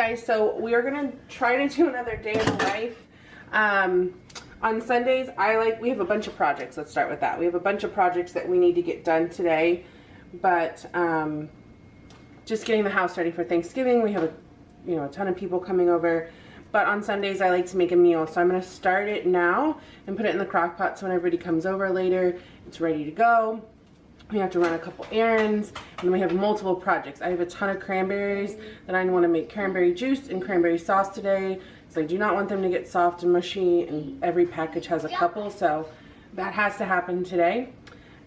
guys, so we are gonna try to do another day in the life. On Sundays, we have a bunch of projects. Let's start with that. We have a bunch of projects that we need to get done today, but just getting the house ready for Thanksgiving. We have a ton of people coming over. But on Sundays, I like to make a meal, so I'm gonna start it now and put it in the crock pot so when everybody comes over later, it's ready to go. We have to run a couple errands, and then we have multiple projects. I have a ton of cranberries that I want to make cranberry juice and cranberry sauce today. So I do not want them to get soft and mushy, and every package has a couple, so that has to happen today.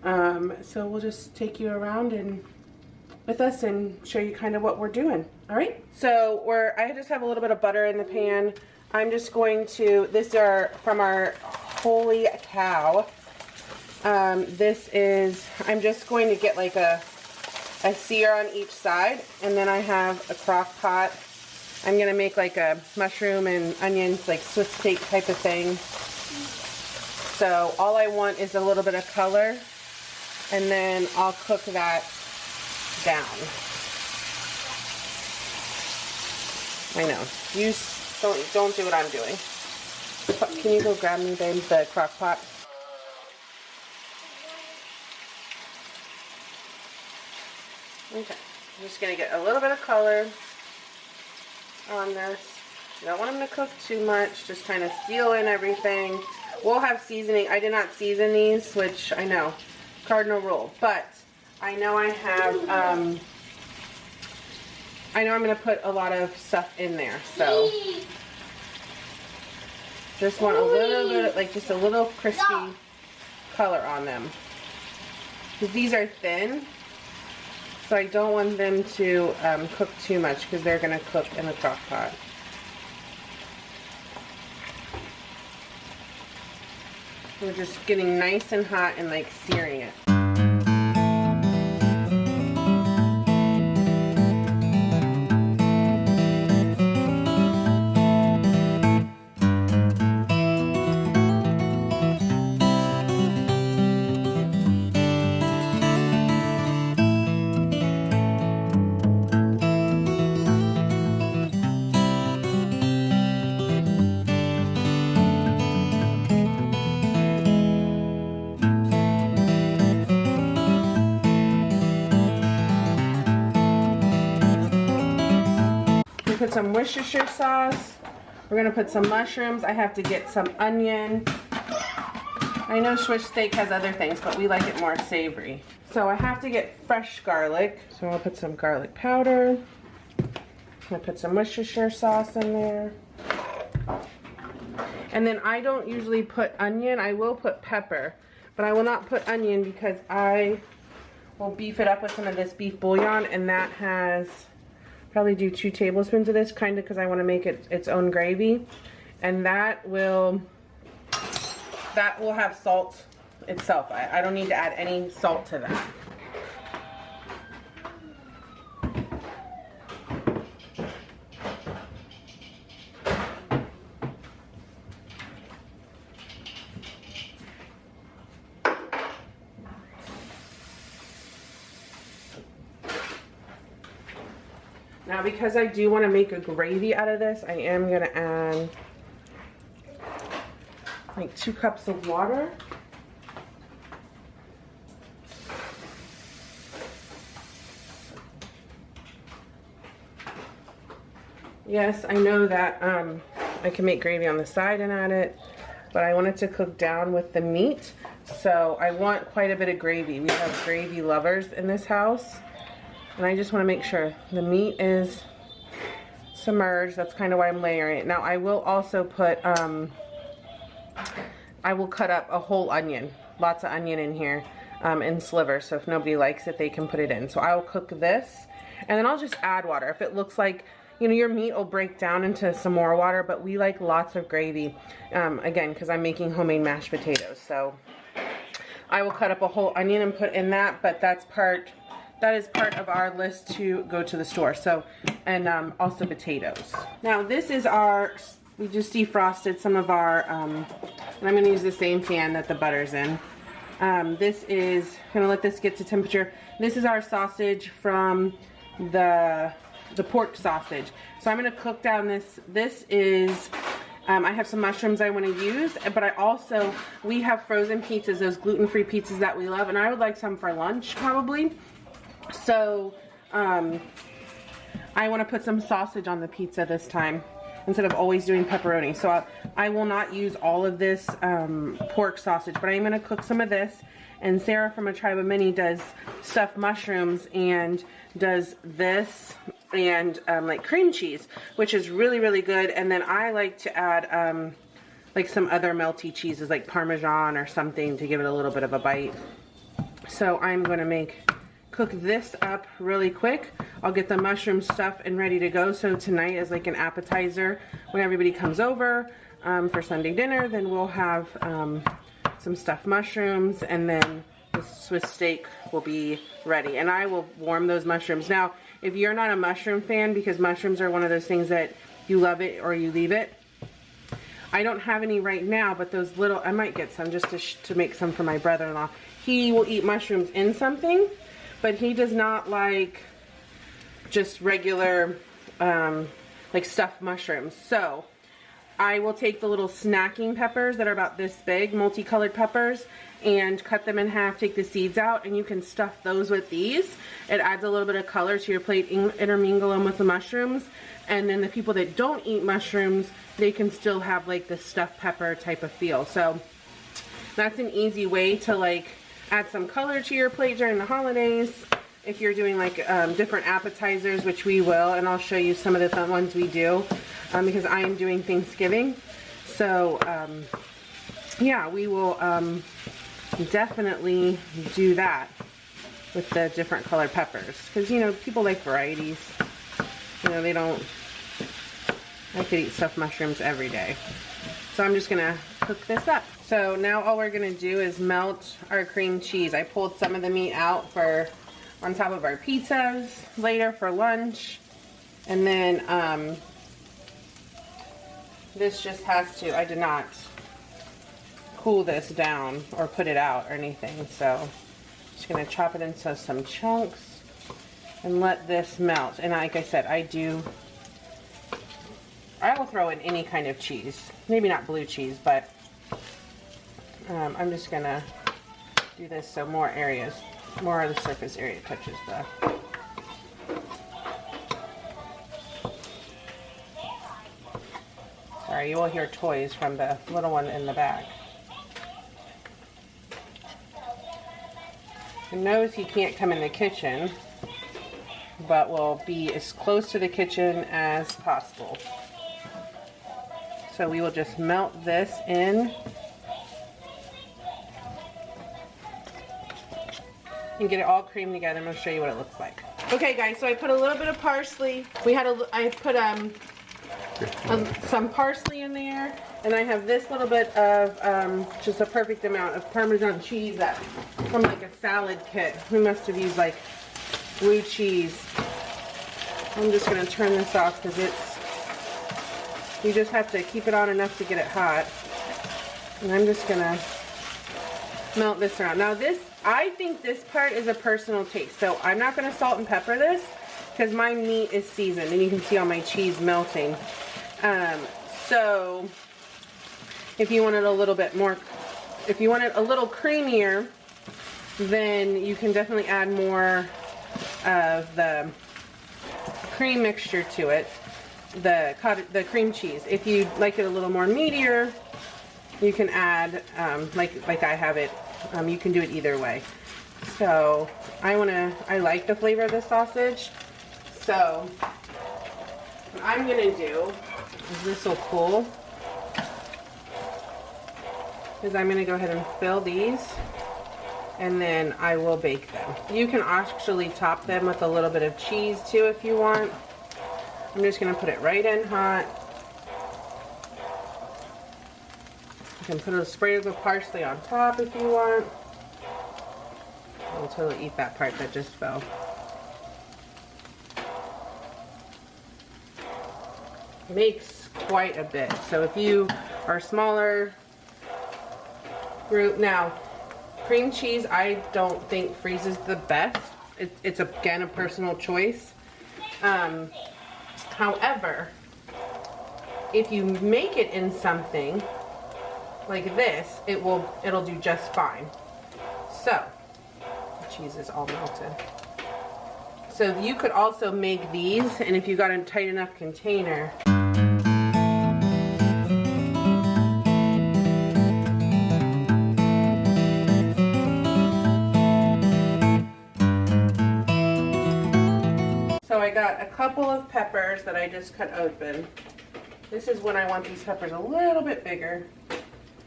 So we'll just take you around and with us and show you kind of what we're doing. All right. So I just have a little bit of butter in the pan. I'm just going to. These are from our Holy Cow. I'm just going to get like a sear on each side, and then I have a crock pot. I'm going to make like a mushroom and onions, like Swiss steak type of thing. So all I want is a little bit of color, and then I'll cook that down. I know. You don't do what I'm doing. Can you go grab me, babe, the crock pot? Okay, I'm just going to get a little bit of color on this. You don't want them to cook too much, just kind of seal in everything. We'll have seasoning. I did not season these, which I know, cardinal rule, but I know I have, I know I'm going to put a lot of stuff in there, so just want a little bit, like just a little crispy color on them, because these are thin. So I don't want them to cook too much because they're going to cook in the crock pot. We're just getting nice and hot and like searing it. Put some Worcestershire sauce. We're gonna put some mushrooms. I have to get some onion. I know Swiss steak has other things, but we like it more savory. So I have to get fresh garlic. So I'll put some garlic powder. I'm gonna put some Worcestershire sauce in there. And then I don't usually put onion. I will put pepper, but I will not put onion because I will beef it up with some of this beef bouillon, and that has probably do 2 tablespoons of this, kind of because I want to make it its own gravy, and that will have salt itself. I don't need to add any salt to that. Now, because I do want to make a gravy out of this, I am going to add like 2 cups of water. Yes, I know that I can make gravy on the side and add it, but I want it to cook down with the meat, so I want quite a bit of gravy. We have gravy lovers in this house. And I just want to make sure the meat is submerged. That's kind of why I'm layering it. Now I will also put, I will cut up a whole onion. Lots of onion in here in slivers. So if nobody likes it, they can put it in. So I will cook this. And then I'll just add water. If it looks like, you know, your meat will break down into some more water. But we like lots of gravy. Again, because I'm making homemade mashed potatoes. So I will cut up a whole onion and put in that. But that is part of our list to go to the store. So, and also potatoes. Now this is we just defrosted some of our, and I'm gonna use the same pan that the butter's in. This is, gonna let this get to temperature. This is our sausage from the the pork sausage. So I'm gonna cook down this is, I have some mushrooms I want to use, but we have frozen pizzas, those gluten-free pizzas that we love, and I would like some for lunch probably. So I want to put some sausage on the pizza this time instead of always doing pepperoni. So I will not use all of this pork sausage, but I'm going to cook some of this. And Sarah from A Tribe of Many does stuffed mushrooms and does this and like cream cheese, which is really, really good. And then I like to add like some other melty cheeses like Parmesan or something to give it a little bit of a bite. So I'm going to cook this up really quick. I'll get the mushroom stuff and ready to go. So tonight is like an appetizer when everybody comes over for Sunday dinner. Then we'll have some stuffed mushrooms, and then the Swiss steak will be ready. And I will warm those mushrooms. Now, if you're not a mushroom fan, because mushrooms are one of those things that you love it or you leave it. I don't have any right now, but those little, I might get some just to make some for my brother-in-law. He will eat mushrooms in something, but he does not like just regular like stuffed mushrooms. So I will take the little snacking peppers that are about this big, multicolored peppers, and cut them in half, take the seeds out, and you can stuff those with these. It adds a little bit of color to your plate, intermingle them with the mushrooms. And then the people that don't eat mushrooms, they can still have like the stuffed pepper type of feel. So that's an easy way to like add some color to your plate during the holidays. If you're doing like different appetizers, which we will, and I'll show you some of the fun ones we do because I am doing Thanksgiving. So yeah, we will definitely do that with the different colored peppers, because you know, people like varieties. You know, they don't, I could eat stuffed mushrooms every day. So I'm just gonna cook this up. So now all we're gonna do is melt our cream cheese. I pulled some of the meat out for on top of our pizzas later for lunch. And then this just has to, I did not cool this down or put it out or anything. So I'm just gonna chop it into some chunks and let this melt. And like I said, I will throw in any kind of cheese. Maybe not blue cheese, but I'm just gonna do this so more of the surface area touches the. Sorry, you will hear toys from the little one in the back. He knows he can't come in the kitchen, but will be as close to the kitchen as possible. So we will just melt this in and get it all creamed together. I'm going to show you what it looks like. Okay guys, so I put a little bit of parsley. I put some parsley in there, and I have this little bit of just a perfect amount of Parmesan cheese that from like a salad kit. We must have used like blue cheese. I'm just going to turn this off because you just have to keep it on enough to get it hot. And I'm just going to melt this around. Now I think this part is a personal taste. So I'm not going to salt and pepper this because my meat is seasoned and you can see all my cheese melting. So if you want it a little bit more, if you want it a little creamier, then you can definitely add more of the cream mixture to it, the cream cheese. If you like it a little more meatier, you can add like I have it. You can do it either way. So I like the flavor of the sausage. So what I'm gonna do is this will cool, is I'm gonna go ahead and fill these, and then I will bake them. You can actually top them with a little bit of cheese too if you want. I'm just gonna put it right in hot. You can put a spray of parsley on top if you want. I'll totally eat that part that just fell. Makes quite a bit. So if you are a smaller group, now cream cheese I don't think freezes the best. It's again a personal choice. However, if you make it in something like this, it'll do just fine. So, the cheese is all melted. So you could also make these, and if you got a tight enough container. So I got a couple of peppers that I just cut open. This is when I want these peppers a little bit bigger,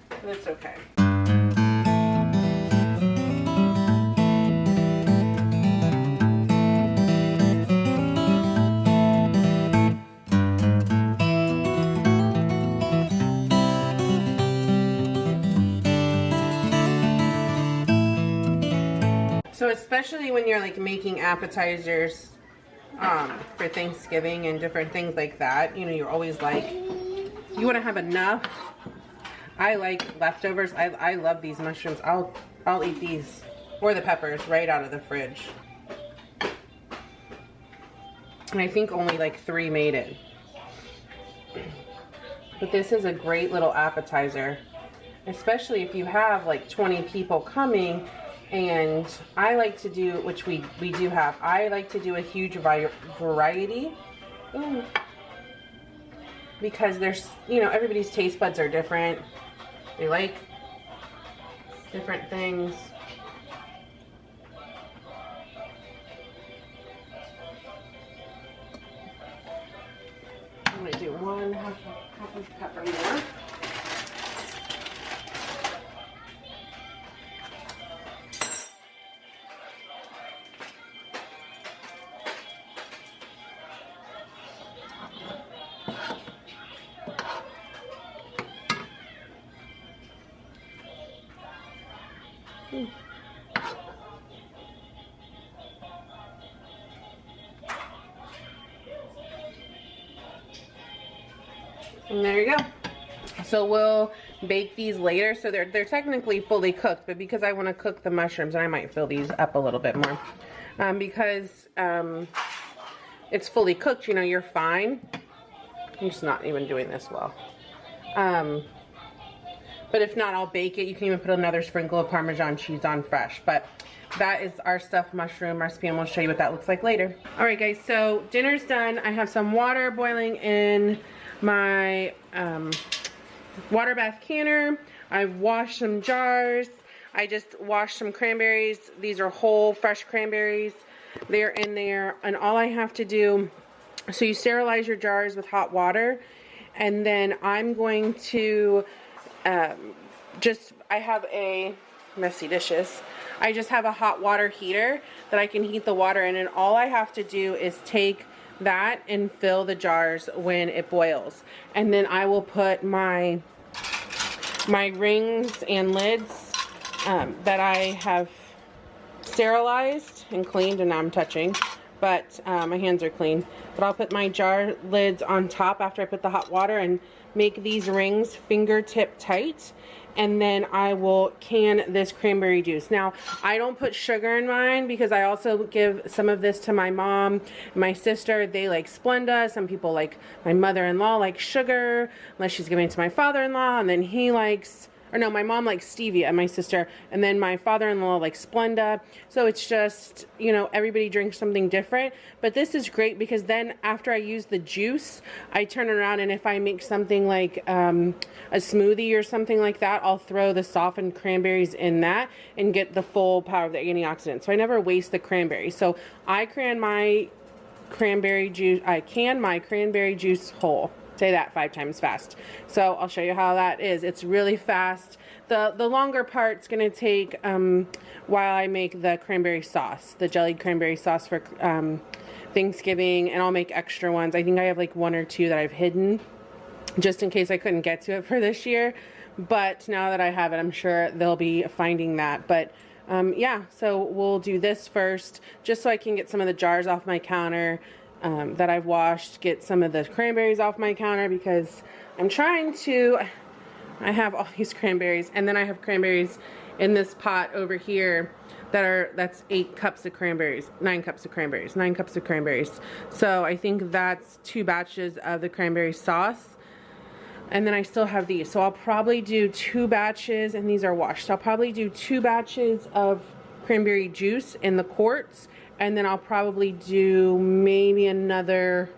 but it's okay. So especially when you're like making appetizers for Thanksgiving and different things like that, you know, you're always like, you want to have enough. I like leftovers. I love these mushrooms. I'll eat these or the peppers right out of the fridge. And I think only like 3 made it. But this is a great little appetizer, especially if you have like 20 people coming. And I like to do, which we do have, I like to do a huge variety. Ooh. Because there's, you know, everybody's taste buds are different. They like different things. I'm going to do half a pepper more. And there you go. So we'll bake these later. So they're technically fully cooked, but because I want to cook the mushrooms, and I might fill these up a little bit more, because it's fully cooked, you know, you're fine. I'm just not even doing this well. But if not, I'll bake it. You can even put another sprinkle of Parmesan cheese on fresh. But that is our stuffed mushroom recipe, and we'll show you what that looks like later. All right, guys, so dinner's done. I have some water boiling in my water bath canner. I've washed some jars. I just washed some cranberries. These are whole, fresh cranberries. They're in there, and all I have to do, so you sterilize your jars with hot water, and then I'm going to I have a messy dishes. I just have a hot water heater that I can heat the water in, and all I have to do is take that and fill the jars when it boils. And then I will put my rings and lids that I have sterilized and cleaned, and now I'm touching, but my hands are clean. But I'll put my jar lids on top after I put the hot water and make these rings fingertip tight, and then I will can this cranberry juice. Now, I don't put sugar in mine because I also give some of this to my mom, my sister. They like Splenda. Some people, like my mother-in-law, like sugar, unless she's giving it to my father-in-law, and then he likes, or no, my mom likes stevia, my sister, and then my father-in-law likes Splenda. So it's just, you know, everybody drinks something different. But this is great because then after I use the juice, I turn it around, and if I make something like a smoothie or something like that, I'll throw the softened cranberries in that and get the full power of the antioxidant. So I never waste the cranberry. So I can my cranberry juice whole. Say that 5 times fast. So I'll show you how that is. It's really fast. The longer part's gonna take while I make the cranberry sauce, the jellied cranberry sauce for Thanksgiving, and I'll make extra ones. I think I have like 1 or 2 that I've hidden just in case I couldn't get to it for this year. But now that I have it, I'm sure they'll be finding that. But yeah, so we'll do this first just so I can get some of the jars off my counter that I've washed, get some of the cranberries off my counter, because I'm trying to I have all these cranberries, and then I have cranberries in this pot over here that's 8 cups of cranberries, 9 cups of cranberries, 9 cups of cranberries. So I think that's 2 batches of the cranberry sauce. And then I still have these. So I'll probably do 2 batches, and these are washed. So I'll probably do 2 batches of cranberry juice in the quarts, and then I'll probably do maybe another,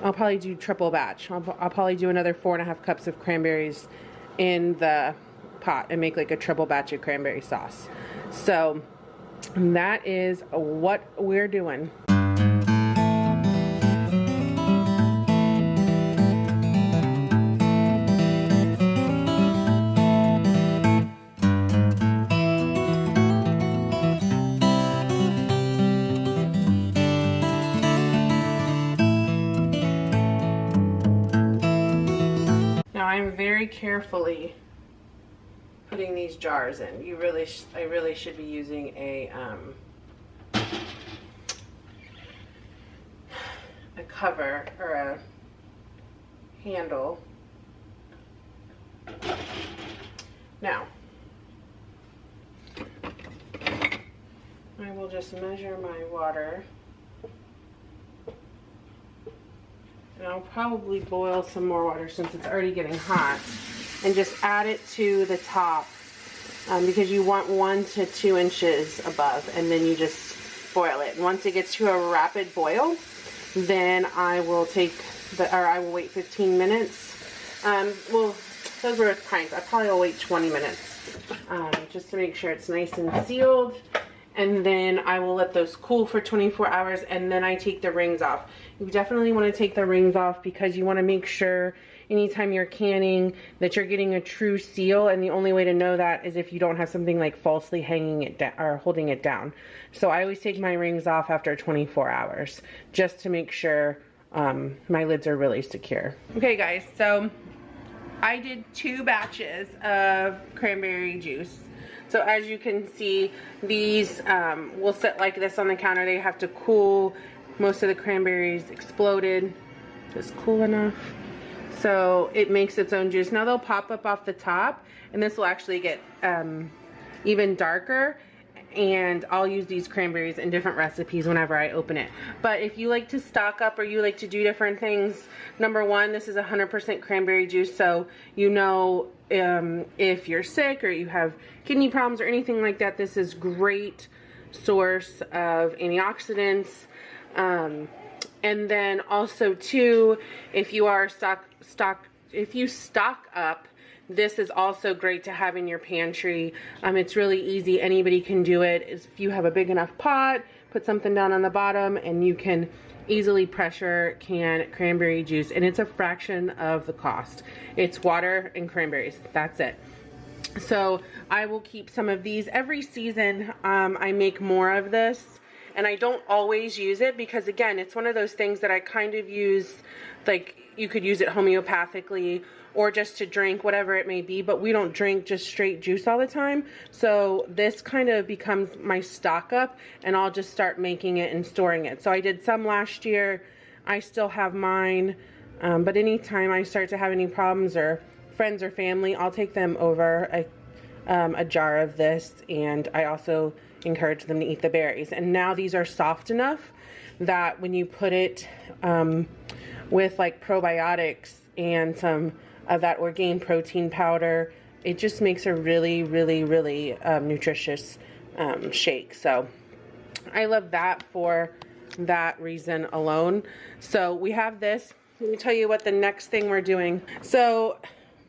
I'll probably do triple batch. I'll probably do another 4.5 cups of cranberries in the pot and make like a triple batch of cranberry sauce. So that is what we're doing. Now I'm very carefully putting these jars in. I really should be using a cover or a handle. Now, I will just measure my water. And I'll probably boil some more water since it's already getting hot, and just add it to the top because you want 1 to 2 inches above, and then you just boil it. And once it gets to a rapid boil, then I will I will wait 15 minutes. Well, those were pints. I probably will wait 20 minutes just to make sure it's nice and sealed. And then I will let those cool for 24 hours, and then I take the rings off. You definitely want to take the rings off because you want to make sure anytime you're canning that you're getting a true seal, and the only way to know that is if you don't have something like falsely hanging it down or holding it down. So I always take my rings off after 24 hours just to make sure my lids are really secure. Okay guys, so I did 2 batches of cranberry juice. So as you can see, these will sit like this on the counter. They have to cool. Most of the cranberries exploded. Just cool enough. So it makes its own juice. Now they'll pop up off the top, and this will actually get even darker. And I'll use these cranberries in different recipes whenever I open it. But if you like to stock up or you like to do different things, number one, this is 100% cranberry juice, so you know if you're sick or you have kidney problems or anything like that, this is great source of antioxidants. And then also too, if you are if you stock up, this is also great to have in your pantry. It's really easy. Anybody can do it. If you have a big enough pot, put something down on the bottom and you can easily pressure can cranberry juice, and it's a fraction of the cost. It's water and cranberries. That's it. So I will keep some of these. Every season I make more of this, and I don't always use it because, again, it's one of those things that I kind of use, like you could use it homeopathically or just to drink, whatever it may be, but we don't drink just straight juice all the time. So this kind of becomes my stock up, and I'll just start making it and storing it. So I did some last year. I still have mine, but anytime I start to have any problems or friends or family, I'll take them over a jar of this, and I also encourage them to eat the berries. And now these are soft enough that when you put it with like probiotics and some of that Orgain protein powder, it just makes a really, really, really nutritious shake. So I love that for that reason alone. So we have this. Let me tell you what the next thing we're doing. So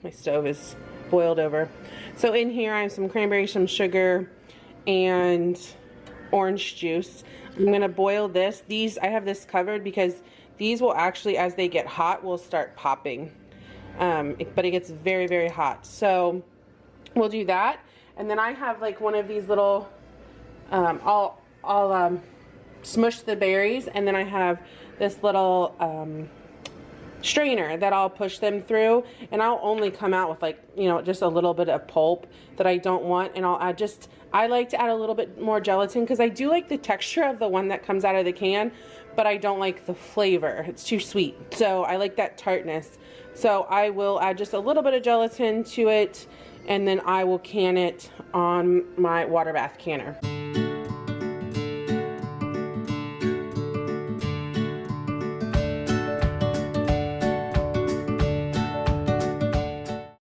my stove is boiled over. So in here I have some cranberry, some sugar, and orange juice. I'm gonna boil this. I have this covered because these will actually, as they get hot, will start popping. But it gets very, very hot. So we'll do that. And then I have like one of these little, I'll smush the berries, and then I have this little strainer that I'll push them through, and I'll only come out with like, you know, just a little bit of pulp that I don't want, and I'll add I like to add a little bit more gelatin because I do like the texture of the one that comes out of the can, but I don't like the flavor. It's too sweet. So I like that tartness. So I will add just a little bit of gelatin to it, and then I will can it on my water bath canner.